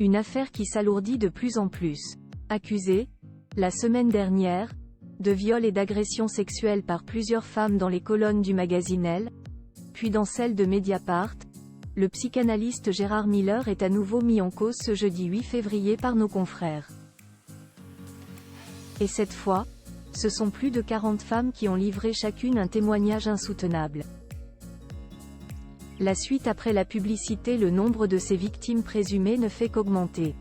Une affaire qui s'alourdit de plus en plus. Accusé, la semaine dernière, de viol et d'agression sexuelle par plusieurs femmes dans les colonnes du magazine Elle, puis dans celle de Mediapart, le psychanalyste Gérard Miller est à nouveau mis en cause ce jeudi 8 février par nos confrères. Et cette fois, ce sont plus de 40 femmes qui ont livré chacune un témoignage insoutenable. La suite après la publicité, le nombre de ces victimes présumées ne fait qu'augmenter.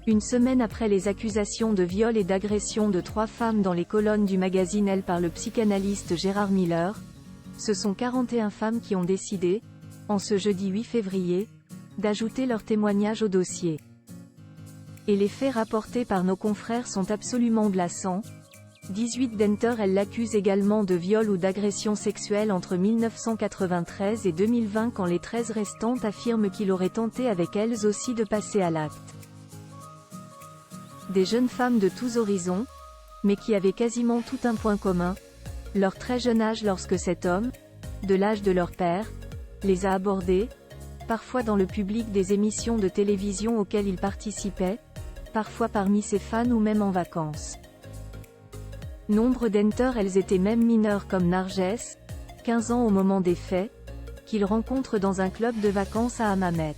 Une semaine après les accusations de viol et d'agression de 3 femmes dans les colonnes du magazine Elle par le psychanalyste Gérard Miller, ce sont 41 femmes qui ont décidé, en ce jeudi 8 février, d'ajouter leur témoignage au dossier. Et les faits rapportés par nos confrères sont absolument glaçants. 18 d'entre elles l'accusent également de viol ou d'agression sexuelle entre 1993 et 2020, quand les 13 restantes affirment qu'il aurait tenté avec elles aussi de passer à l'acte. Des jeunes femmes de tous horizons, mais qui avaient quasiment tout un point commun, leur très jeune âge lorsque cet homme, de l'âge de leur père, les a abordées, parfois dans le public des émissions de télévision auxquelles ils participaient, parfois parmi ses fans ou même en vacances. Nombre d'entre elles étaient même mineures, comme Narges, 15 ans au moment des faits, qu'il rencontre dans un club de vacances à Hammamet.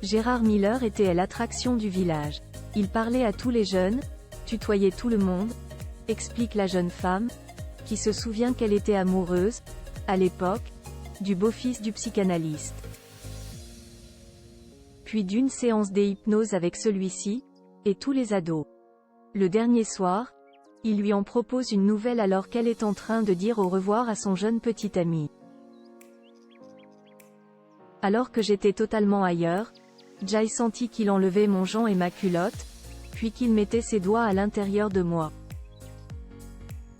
Gérard Miller était l'attraction du village. Il parlait à tous les jeunes, tutoyait tout le monde, explique la jeune femme, qui se souvient qu'elle était amoureuse, à l'époque, du beau-fils du psychanalyste. Puis d'une séance d'hypnose avec celui-ci, et tous les ados. Le dernier soir, il lui en propose une nouvelle alors qu'elle est en train de dire au revoir à son jeune petit ami. Alors que j'étais totalement ailleurs, j'ai senti qu'il enlevait mon jean et ma culotte, puis qu'il mettait ses doigts à l'intérieur de moi.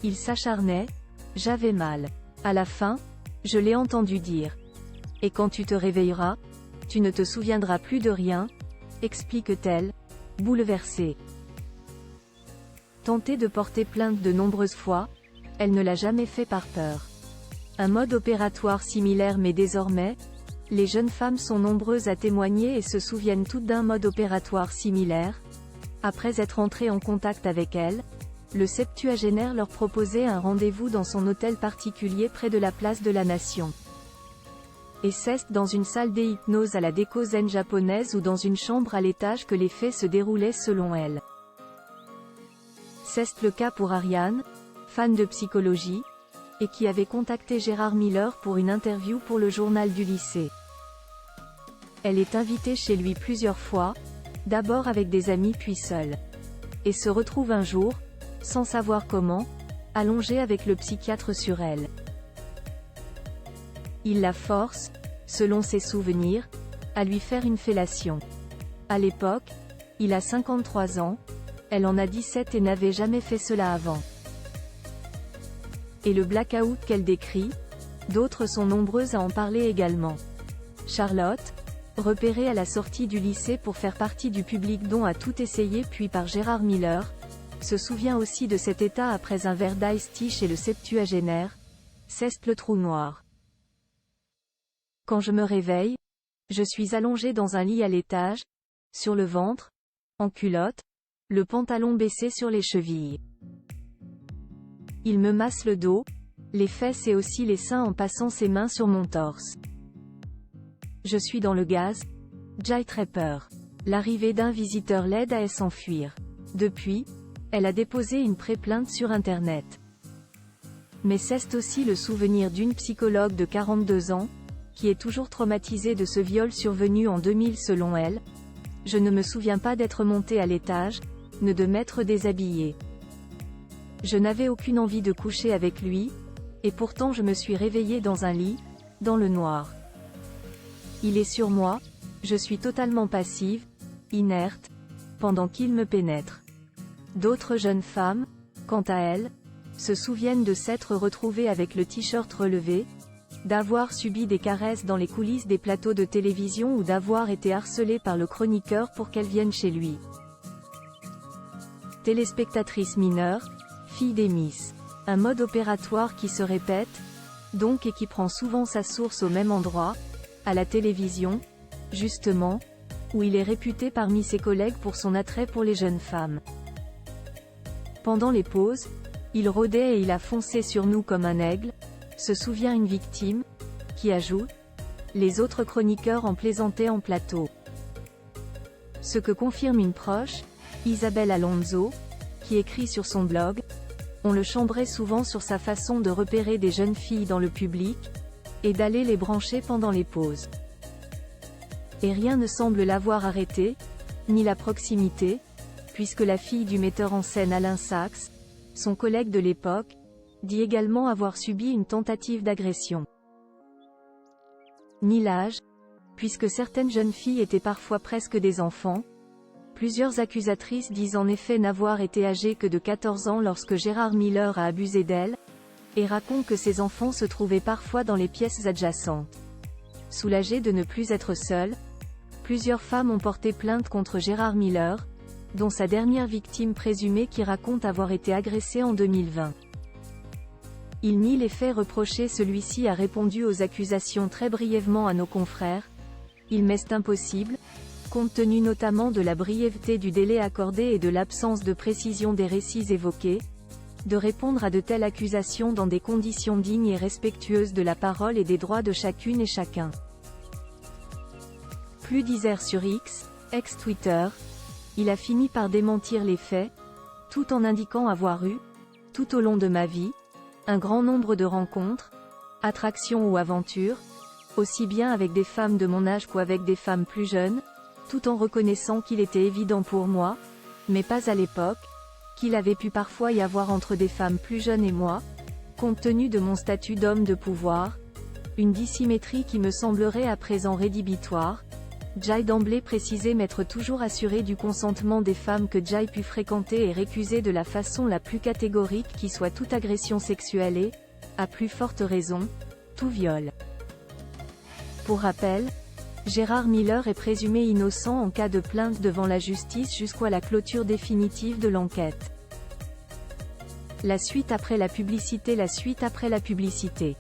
Il s'acharnait, j'avais mal. À la fin, je l'ai entendu dire. Et quand tu te réveilleras, tu ne te souviendras plus de rien, explique-t-elle, bouleversée. Tentée de porter plainte de nombreuses fois, elle ne l'a jamais fait par peur. Un mode opératoire similaire, mais désormais, les jeunes femmes sont nombreuses à témoigner et se souviennent toutes d'un mode opératoire similaire. Après être entrées en contact avec elle, le septuagénaire leur proposait un rendez-vous dans son hôtel particulier près de la place de la Nation. Et c'est dans une salle d'hypnose à la déco zen japonaise ou dans une chambre à l'étage que les faits se déroulaient selon elle. C'est le cas pour Ariane, fan de psychologie, et qui avait contacté Gérard Miller pour une interview pour le journal du lycée. Elle est invitée chez lui plusieurs fois, d'abord avec des amis puis seule. Et se retrouve un jour, sans savoir comment, allongée avec le psychiatre sur elle. Il la force, selon ses souvenirs, à lui faire une fellation. À l'époque, il a 53 ans, elle en a 17 et n'avait jamais fait cela avant. Et le blackout qu'elle décrit, d'autres sont nombreuses à en parler également. Charlotte, repérée à la sortie du lycée pour faire partie du public dont a tout essayé puis par Gérard Miller, se souvient aussi de cet état après un verre d'ice tea chez le septuagénaire. C'est le trou noir. Quand je me réveille, je suis allongée dans un lit à l'étage, sur le ventre, en culotte, le pantalon baissé sur les chevilles. Il me masse le dos, les fesses et aussi les seins en passant ses mains sur mon torse. Je suis dans le gaz, j'ai très peur. L'arrivée d'un visiteur l'aide à s'enfuir. Depuis, elle a déposé une pré-plainte sur Internet. Mais c'est aussi le souvenir d'une psychologue de 42 ans, qui est toujours traumatisée de ce viol survenu en 2000 selon elle. Je ne me souviens pas d'être montée à l'étage, ne de m'être déshabillée. Je n'avais aucune envie de coucher avec lui, et pourtant je me suis réveillée dans un lit, dans le noir. Il est sur moi, je suis totalement passive, inerte, pendant qu'il me pénètre. D'autres jeunes femmes, quant à elles, se souviennent de s'être retrouvées avec le t-shirt relevé, d'avoir subi des caresses dans les coulisses des plateaux de télévision ou d'avoir été harcelées par le chroniqueur pour qu'elles viennent chez lui. Téléspectatrice mineure, fille des Miss. Un mode opératoire qui se répète, donc, et qui prend souvent sa source au même endroit, à la télévision, justement, où il est réputé parmi ses collègues pour son attrait pour les jeunes femmes. Pendant les pauses, il rôdait et il a foncé sur nous comme un aigle, se souvient une victime, qui ajoute « Les autres chroniqueurs en plaisantaient en plateau ». Ce que confirme une proche, Isabelle Alonso, qui écrit sur son blog « On le chambrait souvent sur sa façon de repérer des jeunes filles dans le public, et d'aller les brancher pendant les pauses. Et rien ne semble l'avoir arrêté, ni la proximité, puisque la fille du metteur en scène Alain Sachs, son collègue de l'époque, dit également avoir subi une tentative d'agression. Ni l'âge, puisque certaines jeunes filles étaient parfois presque des enfants. Plusieurs accusatrices disent en effet n'avoir été âgées que de 14 ans lorsque Gérard Miller a abusé d'elles, et racontent que ces enfants se trouvaient parfois dans les pièces adjacentes. Soulagées de ne plus être seules, plusieurs femmes ont porté plainte contre Gérard Miller, dont sa dernière victime présumée qui raconte avoir été agressée en 2020. Il nie les faits reprochés. Celui-ci a répondu aux accusations très brièvement à nos confrères. Il m'est impossible, compte tenu notamment de la brièveté du délai accordé et de l'absence de précision des récits évoqués, de répondre à de telles accusations dans des conditions dignes et respectueuses de la parole et des droits de chacune et chacun. Plus d'Isère sur X, ex-Twitter, il a fini par démentir les faits, tout en indiquant avoir eu, tout au long de ma vie, un grand nombre de rencontres, attractions ou aventures, aussi bien avec des femmes de mon âge qu'avec des femmes plus jeunes, tout en reconnaissant qu'il était évident pour moi, mais pas à l'époque, qu'il avait pu parfois y avoir entre des femmes plus jeunes et moi, compte tenu de mon statut d'homme de pouvoir, une dissymétrie qui me semblerait à présent rédhibitoire. Jai d'emblée précisé m'être toujours assuré du consentement des femmes que Jai pu fréquenter et récuser de la façon la plus catégorique qui soit toute agression sexuelle et, à plus forte raison, tout viol. Pour rappel, Gérard Miller est présumé innocent en cas de plainte devant la justice jusqu'à la clôture définitive de l'enquête. La suite après la publicité. La suite après la publicité.